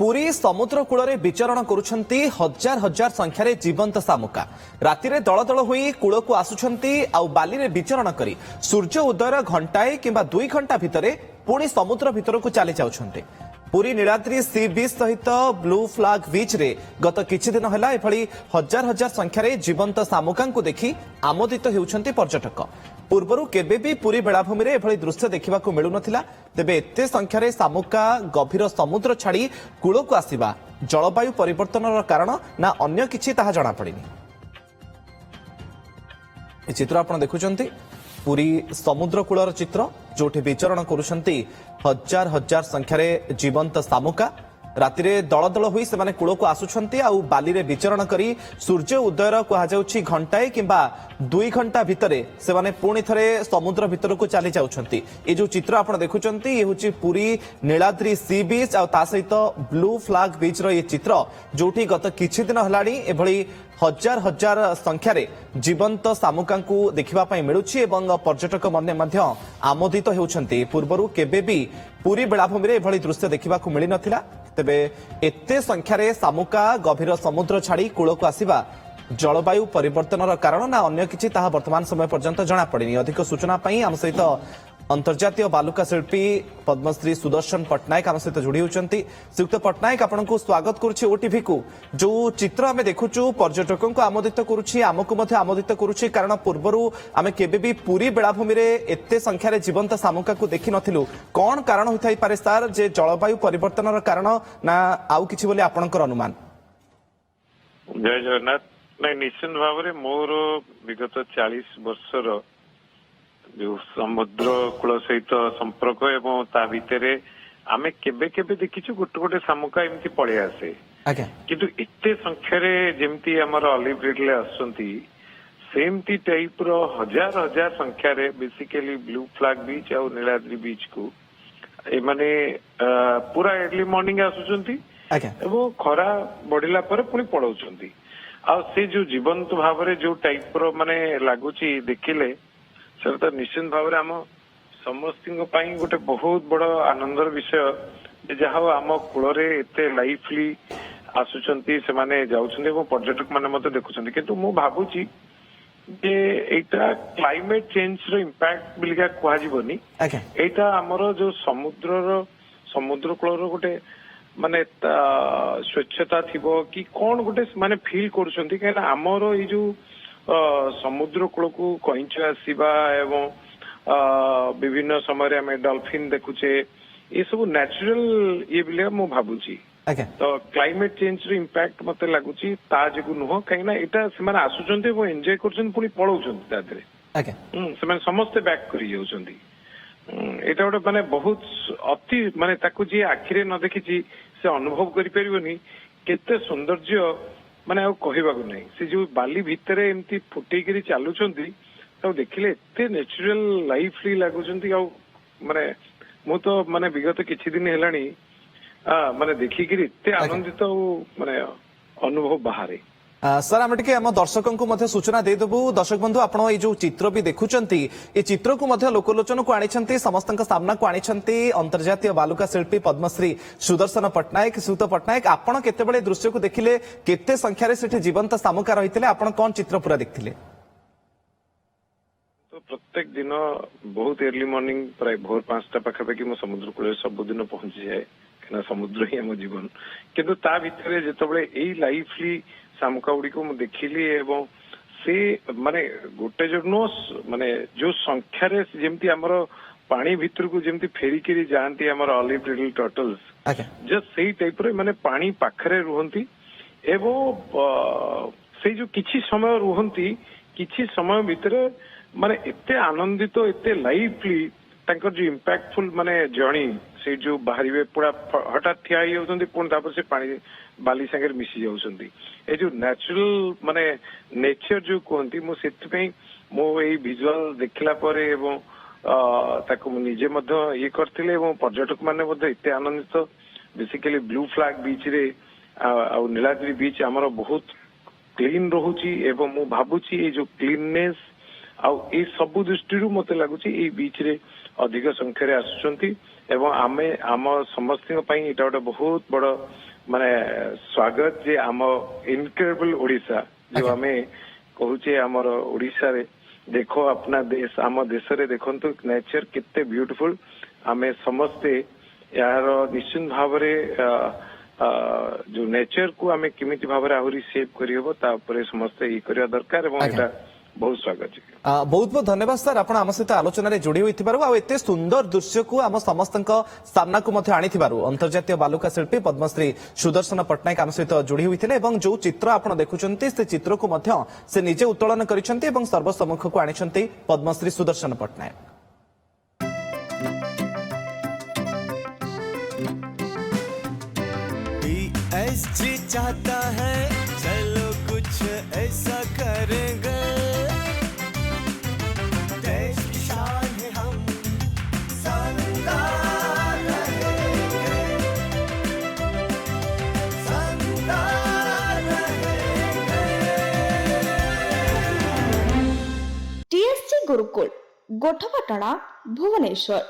पुरी समुद्र कूल विचरण करुछंती हजार हजार संख्यार जीवंत शामुका राति दल दल होई कूल को आसुछंती आउ बाली रे विचरण करी सूर्य उदयर घंटाए किंबा 2 घंटा भितरे पुणी समुद्र भितर को चली जाउछंती। पुरी नीलाद्री सी बीच सहित ब्लू फ्लैग बीच रे गत किछि दिन हला एभली हजार हजार संख्यार जीवंत शामुका देखि आमोदित हेउछंती पर्यटक। पूर्वरु केबे भी पुरी बेलाभूमि रे एभली दृश्य देखिबाकू मिलु नथिला। तेबे एते संख्यार शामुका गभीर समुद्र छाड़ी कूल को आसिबा जलवायु परिवर्तन कारण ना अन्य किछि ताहा जणा पड़िनी। ए चित्र आपण देखुचंती पुरी समुद्र कूलर चित्र जोठी विचरण करुछंती हजार हजार संख्यार जीवंत शामुका राति दल दल होई से माने कूल को आसुछंती आउ बाली रे विचरण करी सूर्य उदयर कहा जाउछि घंटाए किंबा 2 घंटा भितरे से माने पुणी थरे समुद्र भितर को चली जाउछंती। ए जो चित्र आपण देखुछंती ये होछि पुरी नीलाद्री सी बीच आ ता सहित ब्लू फ्लैग बीच रो ये चित्र जोठी गत किछि दिन हलाणी एभली हजार हजार संख्यार जीवंत शामुका देखा मिलुछि एवं पर्यटक माने मध्य आमोदित हेउछंती। पूर्वरु केबे भी पुरी बेलाभूमि रे एभली दृश्य देखिबाकू मिलि नथिला। तेबे एते संख्यार शामुका गभीर समुद्र छाड़ी कूल को आसिबा जलवायु परिवर्तन कारण ना अन्य किछि ताहा वर्तमान समय पर्यंत जणा पड़िनी। अधिक सूचना पई आम सहित अंतर्जातीय बालुका शिल्पी पद्मश्री सुदर्शन पट्टनायक आम सहित जोड़ी होती। श्रीयुक्त पट्टनायक आपको स्वागत करुछि ओटीवी को। जो चित्र आम देखुचु पर्यटकों को आमोदित करुछि आमको मध्य आमोदित करुछि कारण पूर्वरु आमे केबे भी पुरी बेलाभूमि रे एते संख्यार जीवंत शामुका को देखि नथिलु। कोन कारण होइथाई पारे सर जे जलवायु परिवर्तन कारण ना आउ किछि बोली आपनकर अनुमान? जय जगन्नाथ। नहीं निश्चित भाव में मोर विगत 40 वर्षर जो समुद्र कूल सहित संपर्क एवं ता भितरे आमे केबे केबे देखिछु गोटे गोटे शामुका एमती पड़े आसे किंतु एते संख्यार जेमती हमर ऑलिव रिडले आसंती सेमती टाइप रो हजार हजार संख्यार बेसिकली ब्लू फ्लैग बीच और नीलाद्री बीच को ए माने पूरा अर्ली मॉर्निंग आसुचंती एवं खरा बढ़िला पर पुनी पळौचंती आ से जो जीवंत भाव रे जो टाइप रो माने लागुची देखिले सर तो निश्चित भाव में आम समस्त गोटे बहुत बड़ आनंदर विषय जहाँ आम कूल एते लाइफली आसुचंती से माने जाउछंती पर्यटक माने मते देखुचंती किंतु मु भाबुची जे एटा क्लाइमेट चेंज रो इंपैक्ट बिलिका कुहा जीवनी एटा हमरो जो समुद्र कूल गोटे माने स्वच्छता थिबो कि कोन गोटे माने फील करूचंती काहे हमरो ई जो समुद्र कूल को कईच आसवा एवं विभिन्न समय आम डॉल्फिन देखुचे ये सब नेचुरल ये बिले मु भाबुची तो क्लाइमेट चेंज रो इंपैक्ट मते लागुची ता जगु नुह कहीं एटा से माने आसुचंती वो एंजॉय करछन पुनी पळौचंती ता देरे से माने समस्त बैक करी जाउचंती। एटा गोटे माने बहुत अति माने ताकू जे आखिरे न देखिची से अनुभव करि परिबनी केते सौंदर्य माने आ कहवाकू नहीं से जो बाली भितर एमती फुटेकरी चलुचंती तो देखिले एते नेचुरल लाइफली लागुचंती आ माने मु तो माने विगत किछि दिन हेलानी माने देखिकरी एते आनंदित माने अनुभव बाहरे। सर आम टे आम दर्शकों को मध्य सूचना देदेबू। दर्शक बंधु आपण ये जो चित्र भी देखुचंती ये चित्र को मध्य लोकलोचन को आनी समस्त सामना को आनी अंतर्जातीय बालुका शिल्पी पद्मश्री सुदर्शन पट्टनायक। श्रीयुक्त पट्टनायक आपण केतेबेले दृश्य को देखिले केते संख्यार सेठी जीवंत शामुका रहिथिले आपण कोन चित्र पूरा देखथिले? तो प्रत्येक दिन बहुत अर्ली मॉर्निंग प्राय भोर 5टा पाखापाखि मो समुद्र कूल सबुदिन पहुंची जाए कहीं समुद्र ही आम जीवन किंतु ता भितर जेतबेले एई लाइफली शामुका गुड़ी को देखिली एवं से माने गोटे जो नो माने जो संख्यार जेमती हमर पानी भितर को जेमती फेरिकी जाती हमर ऑलिव रिडल टर्टल्स जस्ट सेही टाइप रे माने पानी पाखरे रुहंती एवं से जो किछि समय रुहंती किछि समय भितर माने एते आनंदित एते लाइफली तांकर जो इंपैक्टफुल माने जर्नी से जो बाहरिवे पूरा हठात ठिया ही होउछंती पुण तापर से पानी बाली संगे मिसी जाउछंती ए जो नेचुरल माने नेचर जो कहती मु सेति मो ए विजुअल देखला परे एवं ताको निजे मध्य ये करथिले एवं पर्यटक माने मध्य एते आनंदित बेसिकली ब्लू फ्लैग बीच रे आ नीलाद्री बीच हमर बहुत क्लीन रहुची एवं मु भाबुची ए जो क्लीननेस आ ए सब दृष्टि मते लागुची ए बीच रे अधिक संख्यार आसुचंती एवं आमे आम समस्त गोटे बहुत बड़ ମାନେ ସ୍ୱାଗତ ଯେ ଆମ ଇନକ୍ରେଡିବଲ ଓଡିଶା ଯୋଉ ଆମେ କହୁଛେ ଆମର ଓଡିଶାରେ ଦେଖ अपना देश ଆମ ଦେଶରେ ଦେଖନ୍ତୁ ନେଚର କେତେ ବ୍ୟୁଟିଫୁଲ ଆମେ ସମସ୍ତେ यार निश्चित भावरे जो नेचर को आमे किमिति भावरे आहुरी सेव करी होबो ता ऊपर समस्त ई करिया दरकार एवं एटा बहुत स्वागत है बहुत बहुत धन्यवाद सर आपण आम सहित आलोचना रे जोड़ी होइथिबारु आ एते सुंदर दृश्य को आम समस्तक सामना को मध्य आनिथिबारु अंतर्जातीय बालुका शिल्पी पद्मश्री सुदर्शन पट्टनायक आम सहित जोड़ी होइथिले एवं जो चित्र आपण देखुचंती से चित्र को मध्य से निजे उत्तोलन करिसंती एवं सर्वसम्मुख को आनिसंती पद्मश्री सुदर्शन पट्टनायक। जी चाहता है चलो कुछ ऐसा करेंगे देश की शान है हम संदार रहेंगे संदार रहेंगे। TSC गुरुकुल गोठपाटणा भुवनेश्वर।